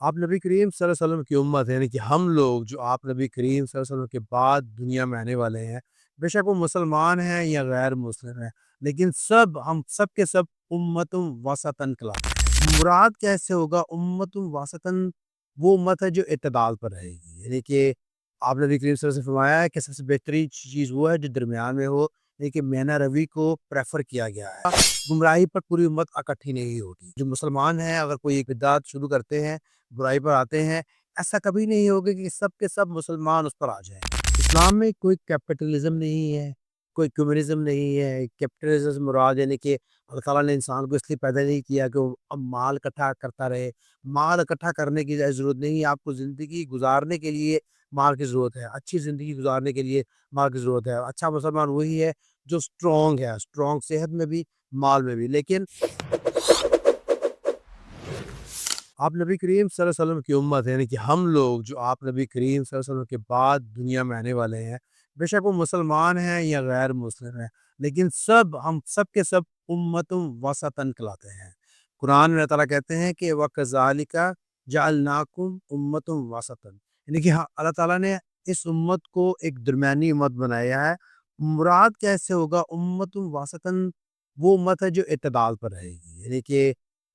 آپ نبی کریم صلی اللہ علیہ وسلم کی امت ہے، یعنی کہ ہم لوگ جو آپ نبی کریم صلی اللہ علیہ وسلم کے بعد دنیا میں آنے والے ہیں، بے شک وہ مسلمان ہیں یا غیر مسلم ہیں، لیکن ہم سب کے سب امتم وسطن کہلاتے ہیں۔ مراد کیسے ہوگا امتم وسطن؟ وہ امت ہے جو اعتدال پر رہے گی، یعنی کہ آپ نبی کریم صلی اللہ علیہ وسلم سے فرمایا ہے کہ سب سے بہترین چیز وہ ہے جو درمیان میں ہو، یعنی کہ مینا روی کو پریفر کیا گیا ہے۔ گمراہی پر پوری امت اکٹھی نہیں ہوگی۔ جو مسلمان ہیں اگر کوئی ایک بدعت شروع کرتے ہیں، برائی پر آتے ہیں، ایسا کبھی نہیں ہوگا کہ سب کے سب مسلمان اس پر آ جائیں۔ اسلام میں کوئی کیپٹلزم نہیں ہے، کوئی کمیونزم نہیں ہے۔ کیپٹلزم مراد یعنی کہ اللہ تعالیٰ نے انسان کو اس لیے پیدا نہیں کیا کہ وہ اب مال اکٹھا کرتا رہے۔ مال اکٹھا کرنے کی ضرورت نہیں ہے، آپ کو زندگی گزارنے کے لیے مال کی ضرورت ہے، اچھی زندگی گزارنے کے لیے مال کی ضرورت ہے۔ اچھا مسلمان وہی ہے جو اسٹرانگ ہے، اسٹرانگ صحت میں بھی، مال میں بھی۔ لیکن آپ نبی کریم صلی اللہ علیہ وسلم کی امت ہے، یعنی کہ ہم لوگ جو آپ نبی کریم صلی اللہ علیہ وسلم کے بعد دنیا میں آنے والے ہیں، بے شک وہ مسلمان ہیں یا غیر مسلم ہیں، لیکن ہم سب کے سب امتم وسطن کہلاتے ہیں۔ قرآن میں اللہ تعالیٰ کہتے ہیں کہ وَكَذَلِكَ جَعَلْنَاكُمْ أُمَّةً وَسَطًا، یعنی کہ اللہ تعالیٰ نے اس امت کو ایک درمیانی امت بنایا ہے۔ مراد کیسے ہوگا امتم وسطن؟ وہ امت ہے جو اعتدال پر رہے گی، یعنی کہ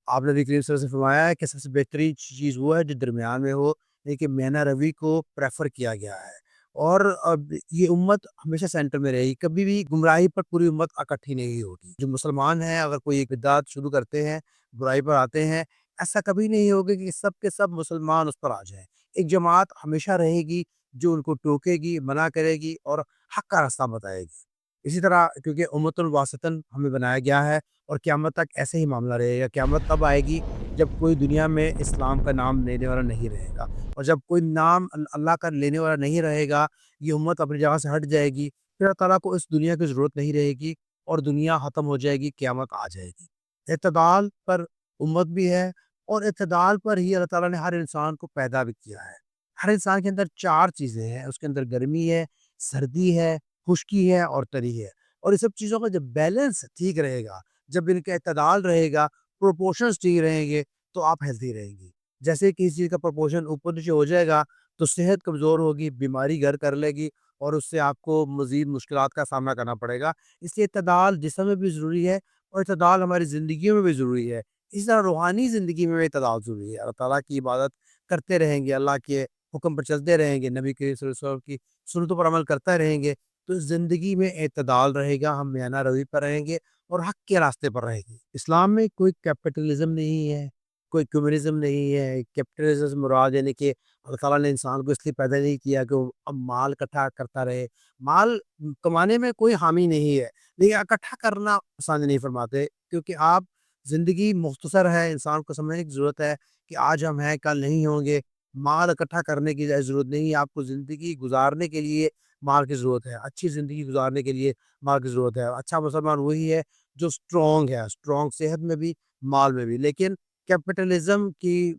آپ نے نبی کریم صلی اللہ علیہ وسلم سے فرمایا ہے کہ سب سے بہترین چیز وہ ہے جو درمیان میں ہو، لیکن مینا روی کو پریفر کیا گیا ہے۔ اور اب یہ امت ہمیشہ سینٹر میں رہے گی، کبھی بھی گمراہی پر پوری امت اکٹھی نہیں ہوگی۔ جو مسلمان ہیں اگر کوئی ایک بدعت شروع کرتے ہیں، برائی پر آتے ہیں، ایسا کبھی نہیں ہوگا کہ سب کے سب مسلمان اس پر آ جائیں۔ ایک جماعت ہمیشہ رہے گی جو ان کو ٹوکے گی، منع کرے گی اور حق کا راستہ بتائے گی۔ اسی طرح کیونکہ امت الواسطن ہمیں بنایا گیا ہے، اور قیامت تک ایسے ہی معاملہ رہے گا۔ قیامت تب آئے گی جب کوئی دنیا میں اسلام کا نام لینے والا نہیں رہے گا، اور جب کوئی نام اللہ کا لینے والا نہیں رہے گا، یہ امت اپنی جگہ سے ہٹ جائے گی، پھر اللہ تعالیٰ کو اس دنیا کی ضرورت نہیں رہے گی، اور دنیا ختم ہو جائے گی، قیامت آ جائے گی۔ اعتدال پر امت بھی ہے، اور اعتدال پر ہی اللہ تعالیٰ نے ہر انسان کو پیدا بھی کیا ہے۔ ہر انسان کے اندر چار چیزیں ہیں، اس کے اندر گرمی ہے، سردی ہے، خشکی ہے اور تری ہے۔ اور یہ سب چیزوں کا جب بیلنس ٹھیک رہے گا، جب ان کا اعتدال رہے گا، پروپورشنز ٹھیک رہیں گے، تو آپ ہیلتھی رہیں گی۔ جیسے کسی چیز کا پروپورشن اوپر نیچے ہو جائے گا تو صحت کمزور ہوگی، بیماری گھر کر لے گی، اور اس سے آپ کو مزید مشکلات کا سامنا کرنا پڑے گا۔ اس لیے اعتدال جسم میں بھی ضروری ہے، اور اعتدال ہماری زندگیوں میں بھی ضروری ہے۔ اسی طرح روحانی زندگی میں بھی اعتدال ضروری ہے۔ اللہ تعالیٰ کی عبادت کرتے رہیں گے، اللہ کے حکم پر چلتے رہیں گے، نبی کریم صلی اللہ علیہ وسلم کی سنتوں پر عمل کرتے رہیں گے، تو زندگی میں اعتدال رہے گا، ہم میانہ روی پر رہیں گے اور حق کے راستے پر رہے گی۔ اسلام میں کوئی کیپٹلزم نہیں ہے، کوئی کمیونزم نہیں ہے۔ کیپٹلزم مراد یعنی کہ اللہ تعالیٰ نے انسان کو اس لیے پیدا نہیں کیا کہ وہ اب مال اکٹھا کرتا رہے۔ مال کمانے میں کوئی حامی نہیں ہے، لیکن اکٹھا کرنا پسند نہیں فرماتے، کیونکہ آپ زندگی مختصر ہے، انسان کو سمجھنے کی ضرورت ہے کہ آج ہم ہیں کل نہیں ہوں گے۔ مال اکٹھا کرنے کی ضرورت نہیں ہے، آپ کو زندگی گزارنے کے لیے مال کی ضرورت ہے، اچھی زندگی گزارنے کے لیے مال کی ضرورت ہے۔ اچھا مسلمان وہی ہے جو اسٹرانگ ہے، اسٹرانگ صحت میں بھی، مال میں بھی۔ لیکن کیپٹلزم کی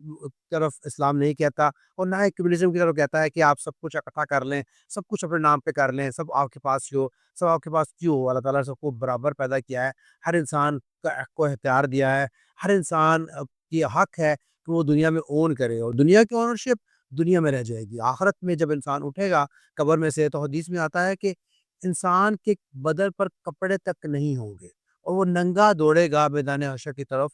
طرف اسلام نہیں کہتا، اور نہ ہی کمیونزم کی طرف کہتا ہے کہ آپ سب کچھ اکٹھا کر لیں، سب کچھ اپنے نام پہ کر لیں، سب آپ کے پاس ہی ہو۔ سب آپ کے پاس کیوں ہو؟ اللہ تعالیٰ نے سب کو برابر پیدا کیا ہے، ہر انسان کو اختیار دیا ہے، ہر انسان کی حق ہے کہ وہ دنیا میں اون کرے، اور دنیا کی اونرشپ دنیا میں رہ جائے گی۔ آخرت میں جب انسان اٹھے گا قبر میں سے، تو حدیث میں آتا ہے کہ انسان کے بدن پر کپڑے تک نہیں ہوں گے، اور وہ ننگا دوڑے گا میدان حشر کی طرف۔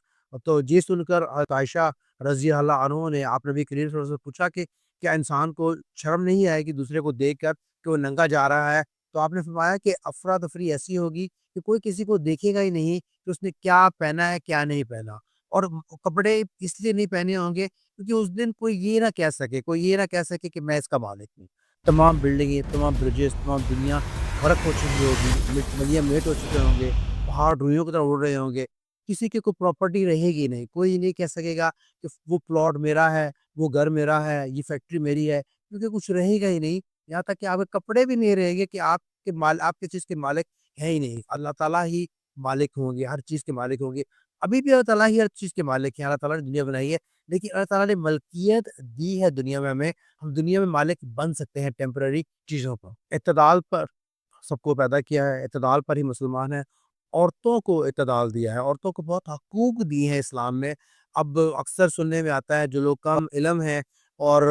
تو یہ سن کر عائشہ رضی اللہ عنہ نے آپ نبی کریم صلی اللہ علیہ وسلم سے پوچھا کہ کیا انسان کو شرم نہیں آئے گی دوسرے کو دیکھ کر کہ وہ ننگا جا رہا ہے؟ تو آپ نے فرمایا کہ افراتفری ایسی ہوگی کہ کوئی کسی کو دیکھے گا ہی نہیں کہ اس نے کیا پہنا ہے کیا نہیں پہنا۔ اور کپڑے اس لیے نہیں پہنے ہوں گے کیونکہ اس دن کوئی یہ نہ کہہ سکے، کوئی یہ نہ کہہ سکے کہ میں اس کا مالک ہوں۔ تمام بلڈنگیں، تمام برجز، تمام دنیا غرق ہو چکی ہوگی، ندیاں میٹ ہو چکے ہوں گے، پہاڑ روئیوں کی طرح اڑ رہے ہوں گے، کسی کی کوئی پراپرٹی رہے گی نہیں، کوئی نہیں کہہ سکے گا کہ وہ پلاٹ میرا ہے، وہ گھر میرا ہے، یہ فیکٹری میری ہے، کیونکہ کچھ رہے گا ہی نہیں۔ یہاں تک کہ آپ کے کپڑے بھی نہیں رہیں گے کہ آپ کے چیز کے مالک ہیں ہی نہیں، اللہ تعالیٰ ہی مالک ہوں گے، ہر چیز کے مالک ہوں گے۔ ابھی بھی اللہ تعالیٰ ہی ہر چیز کے مالک ہیں، اللہ تعالیٰ نے دنیا بنائی ہے، لیکن اللہ تعالیٰ نے ملکیت دی ہے دنیا میں ہمیں، ہم دنیا میں مالک بن سکتے ہیں ٹیمپرری چیزوں پر۔ اعتدال پر سب کو پیدا کیا ہے، اعتدال پر ہی مسلمان ہے۔ عورتوں کو اعتدال دیا ہے، عورتوں کو بہت حقوق دی ہیں اسلام میں۔ اب اکثر سننے میں آتا ہے جو لوگ کم علم ہیں اور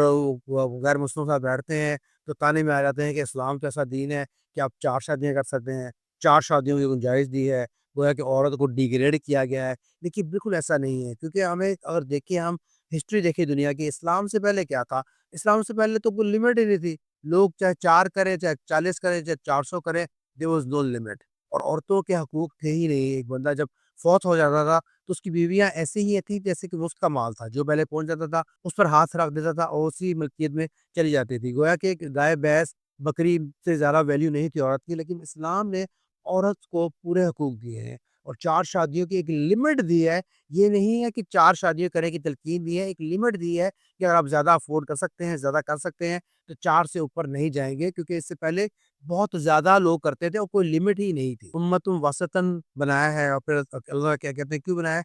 وہ غیر مسلموں کے ساتھ بیٹھتے ہیں تو تانے میں آ جاتے ہیں کہ اسلام تو ایسا دین ہے کہ آپ 4 شادیاں کر سکتے ہیں، 4 شادیوں کی گنجائش دی ہے، گویا کہ عورت کو ڈیگریڈ کیا گیا ہے۔ لیکن بالکل ایسا نہیں ہے، کیونکہ ہمیں اگر دیکھیں ہم ہسٹری دیکھیں دنیا کی، اسلام سے پہلے کیا تھا؟ اسلام سے پہلے تو کوئی لمٹ ہی نہیں تھی، لوگ چاہے 4 کریں، چاہے 40 کریں، چاہے 400 کریں، there was no limit۔ اور عورتوں کے حقوق تھے ہی نہیں۔ ایک بندہ جب فوت ہو جاتا تھا تو اس کی بیویاں ایسے ہی تھیں جیسے کہ وہ اس کا مال تھا، جو پہلے پہنچ جاتا تھا اس پر ہاتھ رکھ دیتا تھا اور اسی ملکیت میں چلی جاتی تھی۔ گویا کہ ایک گائے بھینس بکری سے زیادہ ویلیو نہیں تھی عورت کی، لیکن اسلام نے عورت کو پورے حقوق دیے ہیں اور 4 شادیوں کی ایک لمٹ دی ہے۔ یہ نہیں ہے کہ 4 شادیاں کرنے کی تلقین دی ہے، ایک لمٹ دی ہے کہ اگر آپ زیادہ افورڈ کر سکتے ہیں، زیادہ کر سکتے ہیں تو 4 سے اوپر نہیں جائیں گے، کیونکہ اس سے پہلے بہت زیادہ لوگ کرتے تھے اور کوئی لمٹ ہی نہیں تھی۔ امتم وسطن بنایا ہے اور پھر اللہ کیا کہتے ہیں کیوں بنایا ہے؟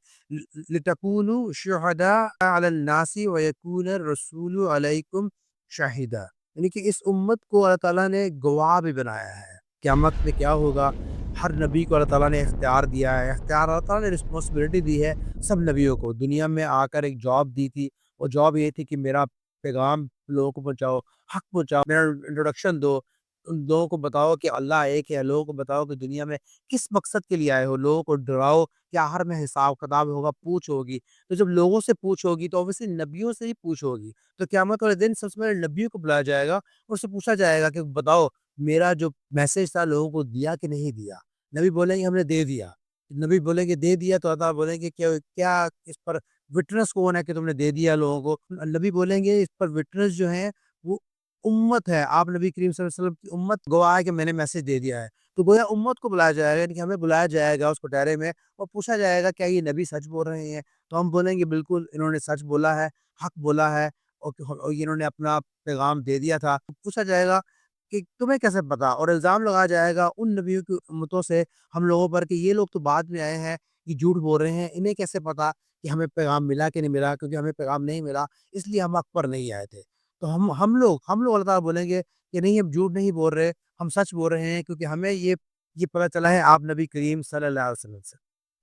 لِتَكُونُوا شُهَدَاءَ عَلَى النَّاسِ وَيَكُونَ الرَّسُولُ عَلَيْكُمْ شَهِيدًا، یعنی کہ اس امت کو اللہ تعالیٰ نے گواہ بھی بنایا ہے۔ قیامت میں کیا ہوگا؟ ہر نبی کو اللہ تعالیٰ نے اختیار دیا ہے، اختیار اللہ تعالیٰ نے رسپانسبلٹی دی ہے سب نبیوں کو۔ دنیا میں آ کر ایک جاب دی تھی، وہ جاب یہ تھی کہ میرا پیغام لوگوں کو پہنچاؤ، حق پہنچاؤ، میرا انٹروڈکشن دو، ان لوگوں کو بتاؤ کہ اللہ ایک ہے، لوگوں کو بتاؤ کہ دنیا میں کس مقصد کے لیے آئے ہو، لوگوں کو ڈراؤ کہ آخر میں حساب کتاب ہوگا، پوچھ ہوگی۔ تو جب لوگوں سے پوچھ ہوگی تو obviously نبیوں سے ہی پوچھ ہوگی۔ تو قیامت والے دن سب سے پہلے نبیوں کو بلایا جائے گا اور اس سے پوچھا جائے گا کہ بتاؤ میرا جو میسج تھا لوگوں کو دیا کہ نہیں دیا؟ نبی بولیں گے ہم نے دے دیا۔ نبی بولیں گے دے دیا تو اللہ بولیں گے کیا کیا اس پر وٹنس کون ہے کہ تم نے دے دیا لوگوں کو؟ نبی بولیں گے اس پر وٹنس جو ہیں وہ امت ہے، آپ نبی کریم صلی اللہ علیہ وسلم کی امت گواہ ہے کہ میں نے میسج دے دیا ہے۔ تو گویا امت کو بلایا جائے گا، یعنی کہ ہمیں بلایا جائے گا اس پٹیرے میں اور پوچھا جائے گا کیا یہ نبی سچ بول رہے ہیں؟ تو ہم بولیں گے بالکل انہوں نے سچ بولا ہے، حق بولا ہے اور انہوں نے اپنا پیغام دے دیا تھا۔ پوچھا جائے گا کہ تمہیں کیسے پتا؟ اور الزام لگایا جائے گا ان نبیوں کی امتوں سے ہم لوگوں پر کہ یہ لوگ تو بعد میں آئے ہیں، یہ جھوٹ بول رہے ہیں، انہیں کیسے پتا کہ ہمیں پیغام ملا کہ نہیں ملا؟ کیونکہ ہمیں پیغام نہیں ملا اس لیے ہم حق پر نہیں آئے تھے۔ تو ہم لوگ اللہ تعالیٰ بولیں گے کہ نہیں ہم جھوٹ نہیں بول رہے، ہم سچ بول رہے ہیں، کیونکہ ہمیں یہ پتہ چلا ہے آپ نبی کریم صلی اللہ علیہ وسلم سے،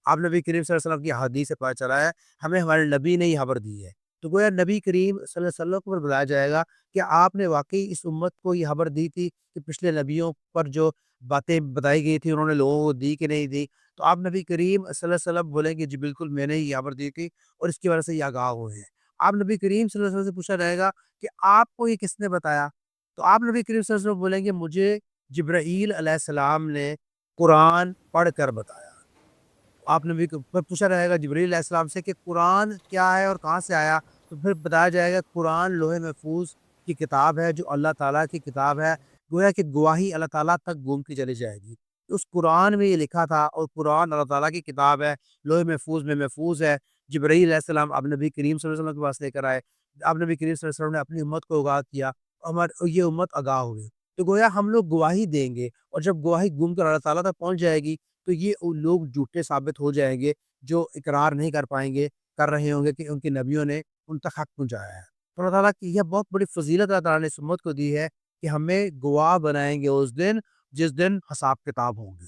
آپ نبی کریم صلی اللہ علیہ وسلم کی حدیث سے پتہ چلا ہے، ہمیں ہمارے نبی نے یہ خبر دی ہے۔ تو گویا نبی کریم صلی اللہ علیہ وسلم کو بلایا جائے گا کہ آپ نے واقعی اس امت کو یہ خبر دی تھی کہ پچھلے نبیوں پر جو باتیں بتائی گئی تھی انہوں نے لوگوں کو دی کہ نہیں دی؟ تو آپ نبی کریم صلی اللہ علیہ وسلم بولیں گے جی بالکل میں نے یہ خبر دی تھی اور اس کی وجہ سے یہ آگاہ ہوئے ہیں۔ آپ نبی کریم صلی اللہ علیہ وسلم سے پوچھا جائے گا کہ آپ کو یہ کس نے بتایا؟ تو آپ نبی کریم صلی اللہ علیہ وسلم بولیں گے مجھے جبرائیل علیہ السلام نے قرآن پڑھ کر بتایا۔ آپ نبی کو پھر پوچھا جائے گا جبرائیل علیہ السلام سے کہ قرآن کیا ہے اور کہاں سے آیا؟ تو پھر بتایا جائے گا قرآن لوح محفوظ کی کتاب ہے جو اللہ تعالیٰ کی کتاب ہے، گویا کہ گواہی اللہ تعالیٰ تک گھومتی چلی جائے گی۔ اس قرآن میں یہ لکھا تھا اور قرآن اللہ تعالیٰ کی کتاب ہے، لوح محفوظ میں محفوظ ہے۔ جبرائیل علیہ السلام آپ نبی کریم صلی اللہ علیہ وسلم کے پاس لے کر آئے، آپ نبی کریم صلی اللہ علیہ وسلم نے اپنی امت کو آگاہ کیا اور یہ امت آگاہ ہوئی۔ تو گویا ہم لوگ گواہی دیں گے اور جب گواہی گھوم کر اللہ تعالیٰ تک پہنچ جائے گی تو یہ لوگ جھوٹے ثابت ہو جائیں گے جو اقرار نہیں کر پائیں گے، کر رہے ہوں گے کہ ان کے نبیوں نے ان تک حق پہنچایا ہے۔ تو اللہ تعالیٰ کی یہ بہت بڑی فضیلت اللہ تعالیٰ نے اس امت کو دی ہے کہ ہمیں گواہ بنائیں گے اس دن جس دن حساب کتاب ہوں گے۔